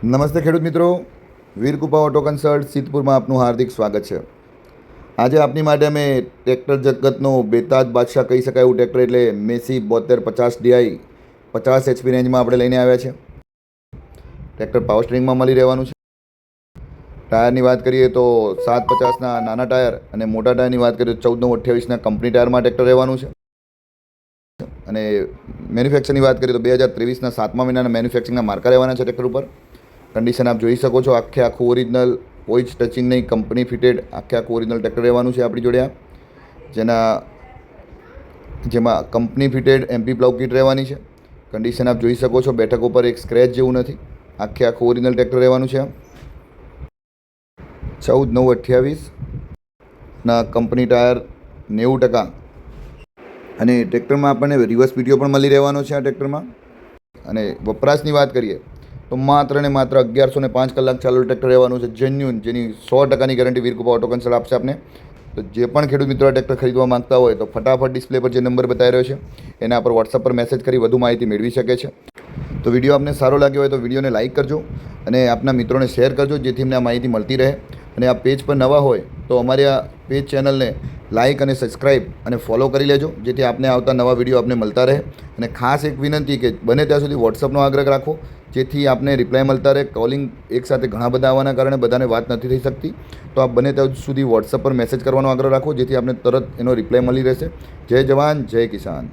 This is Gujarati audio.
નમસ્તે ખેડૂત મિત્રો, વીરકૃપા ઓટો કન્સલ્ટ સિદ્ધપુરમાં આપનું હાર્દિક સ્વાગત છે। આજે આપની માટે અમે ટ્રેક્ટર જગતનો બેતાજ બાદશાહ કહી શકાય એવું ટ્રેક્ટર એટલે મેસી 7250 DI 50 HP રેન્જમાં આપણે લઈને આવ્યા છે। ટ્રેક્ટર પાવર સ્ટીરિંગમાં મળી રહેવાનું છે। ટાયરની વાત કરીએ તો 750ના નાના ટાયર અને મોટા ટાયરની વાત કરીએ તો 14/28ના કંપની ટાયરમાં ટ્રેક્ટર રહેવાનું છે। અને મેન્યુફેક્ચરની વાત કરીએ તો 2023ના 7મા મહિનાના મેન્યુફેક્ચરિંગના માર્કા રહેવાના છે ટ્રેક્ટર ઉપર। કન્ડિશન આપ જોઈ શકો છો, આખું ઓરિજિનલ, કોઈ જ ટચિંગ નહીં, કંપની ફિટેડ આખું ઓરિજિનલ ટ્રેક્ટર રહેવાનું છે આપણી જોડે જેમાં company fitted MP plough kit રહેવાની છે। કન્ડિશન આપ જોઈ શકો છો, બેઠક ઉપર એક સ્ક્રેચ જેવું નથી, આખું ઓરિજિનલ ટ્રેક્ટર રહેવાનું છે। 14/9/28ના કંપની ટાયર 90%, અને ટ્રેક્ટરમાં આપણને રિવર્સ પીટીઓ પણ મળી રહેવાનો છે આ ટ્રેક્ટરમાં। અને વપરાશની વાત કરીએ તો માત્ર ને માત્ર 1105 કલાક ચાલુ ટ્રેક્ટર રહેવાનું છે, જેન્યુન, જેની 100%ની ગેરંટી વીરકૃપા ઓટો કન્સલ્ટ આપશે આપને। તો જે પણ ખેડૂત મિત્રો આ ટ્રેક્ટર ખરીદવા માંગતા હોય તો ફટાફટ ડિસ્પ્લે પર જે નંબર બતાવી રહ્યો છે એના પર વોટ્સઅપ પર મેસેજ કરી વધુ માહિતી મેળવી શકે છે। તો વિડીયો આપને સારો લાગ્યો હોય તો વિડીયોને લાઇક કરજો અને આપના મિત્રોને શેર કરજો, જેથી એમને આ માહિતી મળતી રહે। અને આ પેજ પર નવા હોય તો અમારી આ પેજ ચેનલને લાઇક અને સબસ્ક્રાઈબ અને ફોલો કરી લેજો, જેથી આપને આવતા નવા વિડીયો આપને મળતા રહે। અને ખાસ એક વિનંતી કે બને ત્યાં સુધી વોટ્સઅપનો આગ્રહ રાખો, જેથી આપને રિપ્લાય મળતા રહે। કોલિંગ એકસાથે ઘણા બધા આવવાના કારણે બધાને વાત નથી થઈ શકતી, તો આપ બને ત્યાં સુધી વોટ્સઅપ પર મેસેજ કરવાનો આગ્રહ રાખો, જેથી આપને તરત એનો રિપ્લાય મળી રહેશે। જય જવાન, જય કિસાન।